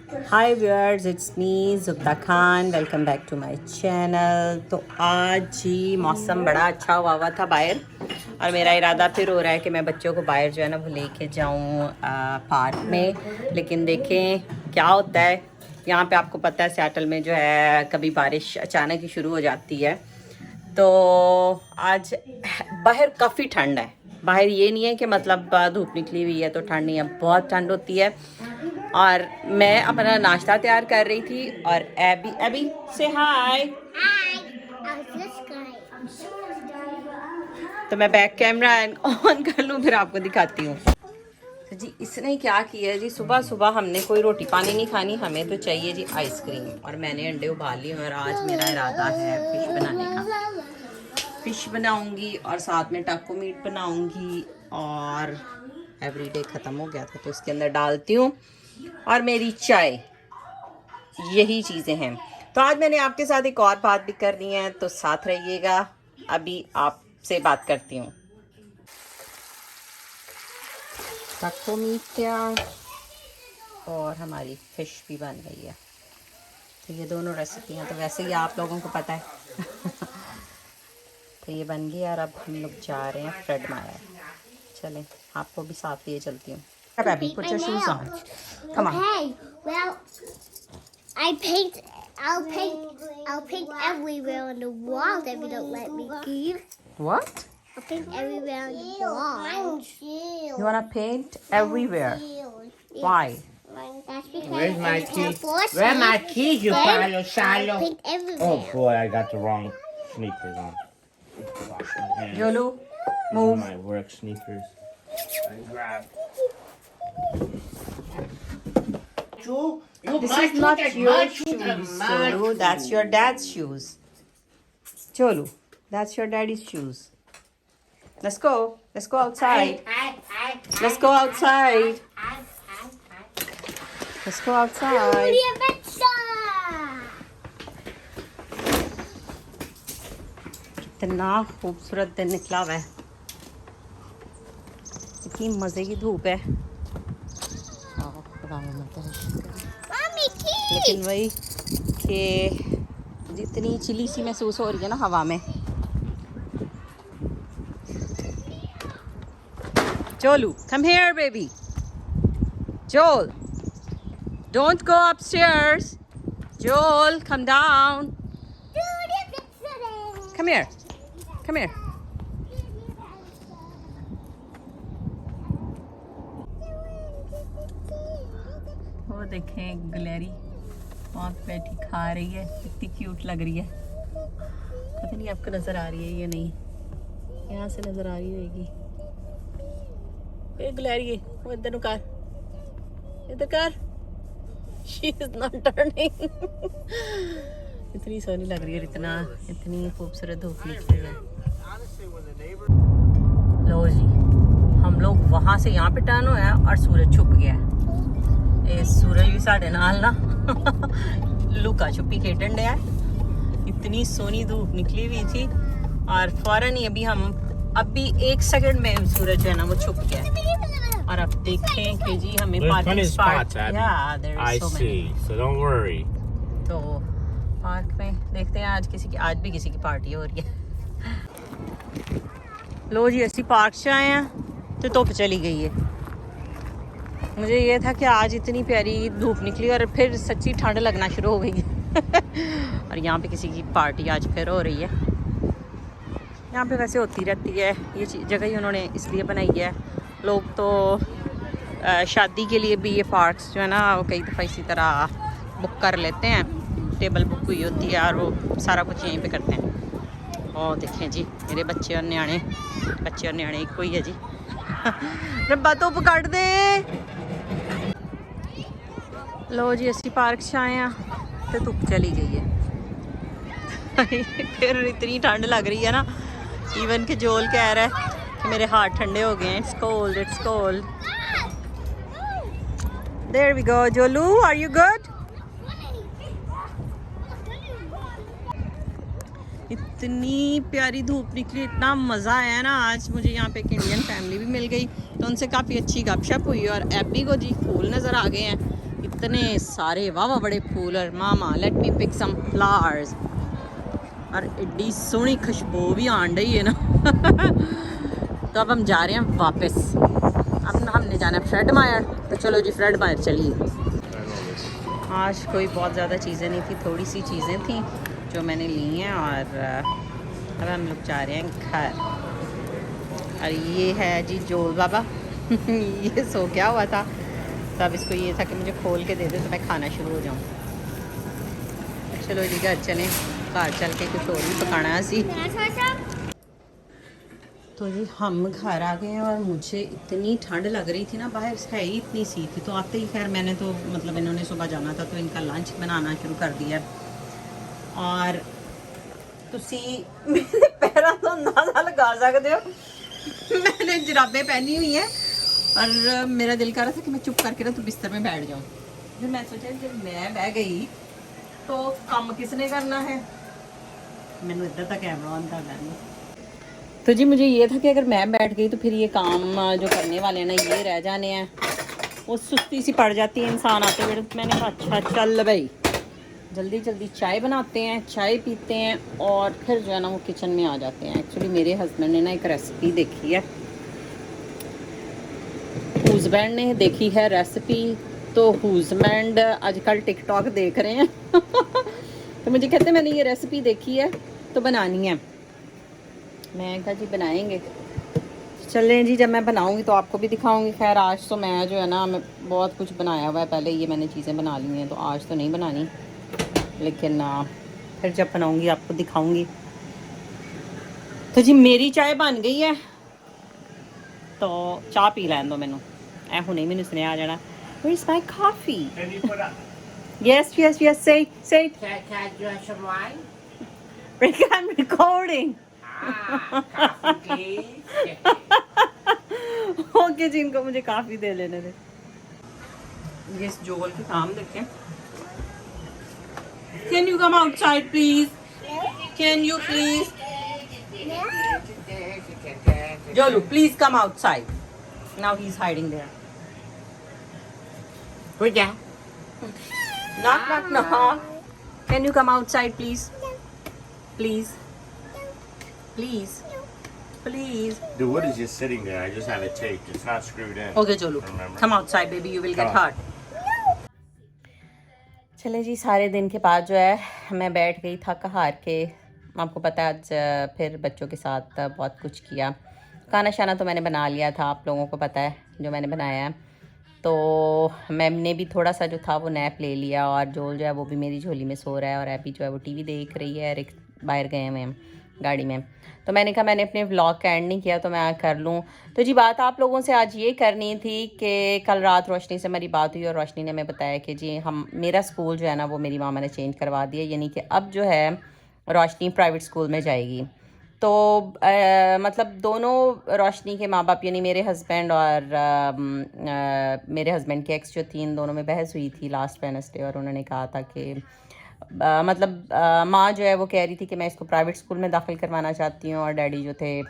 Hi viewers, it's me Zubda Khan. Welcome back to my channel. तो आज जी मौसम बड़ा अच्छा हुआ था बाहर, और मेरा इरादा फिर हो रहा है कि मैं बच्चों को बाहर जो है ना वो लेके जाऊँ पार्क में। लेकिन देखें क्या होता है। यहाँ पे आपको पता है सियाटल में जो है कभी बारिश अचानक ही शुरू हो जाती है। तो आज बाहर काफ़ी ठंड है। बाहर ये नहीं है कि मतलब धूप निकली हुई है तो ठंड नहीं है, बहुत ठंड होती है। और मैं अपना नाश्ता तैयार कर रही थी, और एबी एबी से हाय। तो मैं बैक कैमरा ऑन कर लूँ फिर आपको दिखाती हूँ। तो जी इसने क्या किया है जी, सुबह सुबह हमने कोई रोटी पानी नहीं खानी, हमें तो चाहिए जी आइसक्रीम। और मैंने अंडे उबाल लिए और आज मेरा इरादा है फिश बनाने का। फिश बनाऊंगी और साथ में टाको मीट बनाऊंगी। और एवरीडे ख़त्म हो गया था तो इसके अंदर डालती हूँ, और मेरी चाय। यही चीज़ें हैं। तो आज मैंने आपके साथ एक और बात भी करनी है, तो साथ रहिएगा। अभी आपसे बात करती हूँ। टाको मीट तैयार और हमारी फ़िश भी बन गई है। तो ये दोनों रेसिपियाँ तो वैसे ही आप लोगों को पता है। तो ये बन गई और अब हम लोग जा रहे हैं फ्रेड मायर। चलें आपको भी साथ लिए चलती हूँ। Baby, put your shoes on. Come on. Okay, well, I'll paint everywhere on the walls if you don't let me, Keith. What? I'll paint everywhere on the walls. You want to paint everywhere? Why? That's because Where's my it's keys? enforced. Where are my keys, you Then follow shallow? paint everywhere. Oh boy, I got the wrong sneakers on. Wash my hands. Yolu, These are move. my work sneakers. I grab. This is not your shoes, Cholu. That's your dad's shoes. Cholu, that's your daddy's shoes. Let's go. Let's go outside. Let's go outside. Let's go outside. Julia Betsa! कितना खूबसूरत दिन निकला हुआ है। इतनी मज़े की धूप है। Mommy, Keith! लेकिन वही कि जितनी चिली सी महसूस हो रही है ना हवा में। Joel, come here, baby. Joel, don't go upstairs. Joel, come down. Julia Betsa! Come here. Come here. वो देखें गुलेरी वहाँ पे बैठी खा रही है, कितनी क्यूट लग रही है। पता नहीं आपको नज़र आ रही है या नहीं, यहाँ से नज़र आ रही होगी। ये गुलेरी है, वो इधर नु कर, इधर कर। She is not turning. इतनी सोनी लग रही है, इतनी खूबसूरत धूप निकली है। लो जी हम लोग वहाँ से यहाँ पे टर्न हुआ और सूरज छुप गया है। ये सूरज भी साढ़े नाल ना लुका छुपी खेडन डया है। इतनी सोनी धूप निकली हुई थी और फौरन ही अभी 1 सेकंड में सूरज जो है ना वो छुप गया है। और अब देखें कि जी हमें There's plenty parking of spots, Abby. I so see, many। so don't worry. तो पार्क में देखते हैं आज भी किसी की पार्टी हो रही है। लो जी असी पार्क से आए हैं तो धुप चली गई है। मुझे ये था कि आज इतनी प्यारी धूप निकली और फिर सच्ची ठंड लगना शुरू हो गई है। और यहाँ पे किसी की पार्टी आज फिर हो रही है। यहाँ पे वैसे होती रहती है, ये जगह ही उन्होंने इसलिए बनाई है। लोग तो शादी के लिए भी ये पार्क्स जो है ना वो कई दफ़ा इसी तरह बुक कर लेते हैं। टेबल बुक हुई होती है और वो सारा कुछ यहीं पे करते हैं। और देखें जी मेरे बच्चे और न्याणे एक कोई है जी। रब्बा तो पकड़ दे। लो जी असी पार्क से आए हैं तो धुप चली गई है। फिर इतनी ठंड लग रही है ना, इवन के जोल कह रहा है कि मेरे हाथ ठंडे हो गए हैं। It's cold. There we go. Jolu are you good? इतनी प्यारी धूप निकली, इतना मज़ा आया ना आज मुझे। यहाँ पे एक इंडियन फैमिली भी मिल गई तो उनसे काफ़ी अच्छी गपशप हुई। और एबी को जी फूल नज़र आ गए हैं। इतने सारे वाह वाह बड़े फूल और मामा let me pick some flowers और एडी सोहनी खुशबू भी आन रही है ना। तो अब हम जा रहे हैं वापस। अब हमने जाना है फ्रेड मायर, तो चलो जी फ्रेड मायर चलिए। आज कोई बहुत ज़्यादा चीज़ें नहीं थी, थोड़ी सी चीज़ें थी जो मैंने ली हैं और अब हम लोग जा रहे हैं घर। और ये है जी जोल बाबा ये सो क्या हुआ था, तो अब इसको ये था कि मुझे खोल के दे दे तो मैं खाना शुरू हो जाऊँ। चलो जी घर चलें, घर चल के कुछ और भी पकाना है सी। तो जी हम घर आ गए हैं और मुझे इतनी ठंड लग रही थी ना, बाहर है ही इतनी सी थी। तो आते ही खैर मैंने तो मतलब इन्होंने सुबह जाना था तो इनका लंच बनाना शुरू कर दिया। और तुसी मेरे पैरों तो अंदाजा लगा सकते हो, मैंने जुराबें पहनी हुई हैं और मेरा दिल कर रहा था कि मैं चुप करके ना तो बिस्तर में बैठ जाऊँ। फिर मैं सोचा जब मैं बह गई तो काम किसने करना है, मैंने इधर तक कैमरा ऑन कर लेना। तो जी मुझे ये था कि अगर मैं बैठ गई तो फिर ये काम जो करने वाले हैं ना ये रह जाने हैं, वो सुस्ती सी पड़ जाती है इंसान आते हुए। मैंने कहा अच्छा चल भाई जल्दी जल्दी चाय बनाते हैं, चाय पीते हैं और फिर जो है ना वो किचन में आ जाते हैं। एक्चुअली मेरे हस्बैंड ने ना एक रेसिपी देखी है, हस्बैंड ने देखी है रेसिपी, तो हस्बैंड आजकल टिकटॉक देख रहे हैं तो मुझे कहते हैं मैंने ये रेसिपी देखी है तो बनानी है। मैं कहा जी बनाएंगे, चलें जी जब मैं बनाऊंगी तो आपको भी दिखाऊंगी। खैर आज तो मैं जो है ना मैं बहुत कुछ बनाया हुआ है, पहले ये मैंने चीज़ें बना ली हैं तो आज तो नहीं बनानी, लेकिन फिर जब बनाऊंगी आपको दिखाऊंगी। तो जी मेरी चाय बन गई है, तो चाह पी लैन दो मैनू, ऐ हुणे मैनू सुनेहा आ जाना where is my coffee? Can you put up? Yes say it. Can you have some wine? I'm recording. Coffee, please. Okay जी इनको मुझे काफ़ी दे लेने दे। ये इस जोल के काम देखें। Can you come outside please? Can you please? Jolu, please come outside. Now he's hiding there. Who's that? Knock. Can you come outside please? Please. The wood is just sitting there. I just have it taped. It's not screwed in. Okay, Jolu. Remember? Come outside, baby. You will get Come. hurt. चले जी सारे दिन के बाद जो है मैं बैठ गई थक हार के। आपको पता है आज फिर बच्चों के साथ बहुत कुछ किया। खाना शाना तो मैंने बना लिया था, आप लोगों को पता है जो मैंने बनाया है। तो मैंने भी थोड़ा सा जो था वो नैप ले लिया और जोल जो है वो भी मेरी झोली में सो रहा है और अभी जो है वो टीवी देख रही है। रिक बाहर गए हुए हैं गाड़ी में, तो मैंने कहा मैंने अपने व्लॉग का एंड नहीं किया तो मैं कर लूँ। तो जी बात आप लोगों से आज ये करनी थी कि कल रात रोशनी से मेरी बात हुई और रोशनी ने हमें बताया कि जी मेरा स्कूल जो है ना वो मेरी मामा ने चेंज करवा दिया, यानी कि अब जो है रोशनी प्राइवेट स्कूल में जाएगी। तो मतलब दोनों रोशनी के माँ बाप यानी मेरे हस्बैंड और मेरे हस्बैंड की एक्स जो थी, इन दोनों में बहस हुई थी लास्ट वेडनेसडे और उन्होंने कहा था कि मतलब माँ जो है वो कह रही थी कि मैं इसको प्राइवेट स्कूल में दाखिल करवाना चाहती हूँ और डैडी जो थे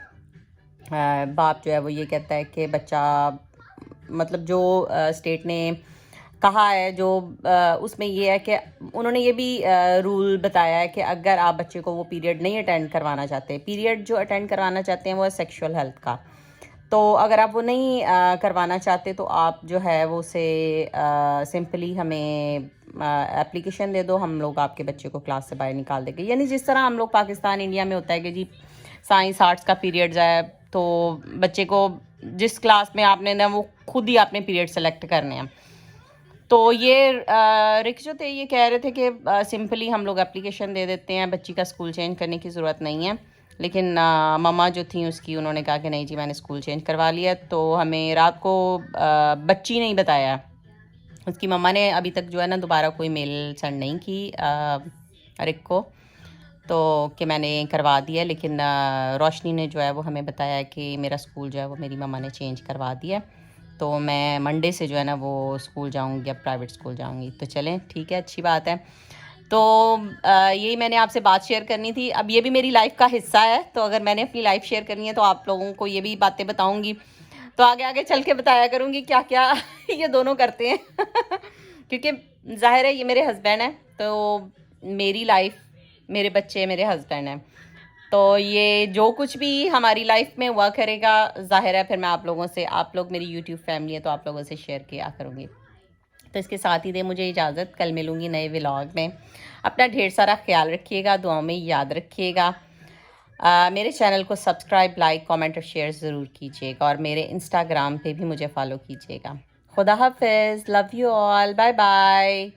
बाप जो है वो ये कहता है कि बच्चा मतलब जो स्टेट ने कहा है जो उसमें ये है कि उन्होंने ये भी रूल बताया है कि अगर आप बच्चे को वो पीरियड नहीं अटेंड करवाना चाहते, पीरियड जो अटेंड करवाना चाहते हैं वो है सेक्सुअल हेल्थ का, तो अगर आप वो नहीं करवाना चाहते तो आप जो है वो उसे सिंपली हमें एप्लीकेशन दे दो, हम लोग आपके बच्चे को क्लास से बाहर निकाल देंगे। यानी जिस तरह हम लोग पाकिस्तान इंडिया में होता है कि जी साइंस आर्ट्स का पीरियड है तो बच्चे को जिस क्लास में आपने ना वो खुद ही आपने पीरियड सेलेक्ट करने हैं। तो ये रिक्स जो थे ये कह रहे थे कि सिंपली हम लोग एप्लीकेशन दे देते हैं, बच्ची का स्कूल चेंज करने की ज़रूरत नहीं है। लेकिन मम्मा जो थी उसकी उन्होंने कहा कि नहीं जी मैंने स्कूल चेंज करवा लिया। तो हमें रात को बच्ची नहीं बताया, उसकी मम्मा ने अभी तक जो है ना दोबारा कोई मेल सेंड नहीं की रिक को, तो कि मैंने करवा दिया। लेकिन रोशनी ने जो है वो हमें बताया कि मेरा स्कूल जो है वो मेरी मम्मा ने चेंज करवा दिया, तो मैं मंडे से जो है ना वो स्कूल जाऊंगी, अब प्राइवेट स्कूल जाऊंगी। तो चलें ठीक है, अच्छी बात है। तो यही मैंने आपसे बात शेयर करनी थी। अब ये भी मेरी लाइफ का हिस्सा है, तो अगर मैंने अपनी लाइफ शेयर करनी है तो आप लोगों को ये भी बातें बताऊंगी, तो आगे आगे चल के बताया करूँगी क्या क्या ये दोनों करते हैं क्योंकि ज़ाहिर है ये मेरे हस्बैंड हैं, तो मेरी लाइफ, मेरे बच्चे मेरे हस्बैंड हैं, तो ये जो कुछ भी हमारी लाइफ में हुआ करेगा, ज़ाहिर है फिर मैं आप लोगों से, आप लोग मेरी यूट्यूब फैमिली है तो आप लोगों से शेयर किया करूँगी। तो इसके साथ ही दे मुझे इजाज़त, कल मिलूँगी नए व्लॉग में। अपना ढेर सारा ख्याल रखिएगा, दुआओं में याद रखिएगा। मेरे चैनल को सब्सक्राइब, लाइक, कमेंट और शेयर ज़रूर कीजिएगा, और मेरे इंस्टाग्राम पे भी मुझे फॉलो कीजिएगा। खुदा हाफिज़, love you all, bye bye.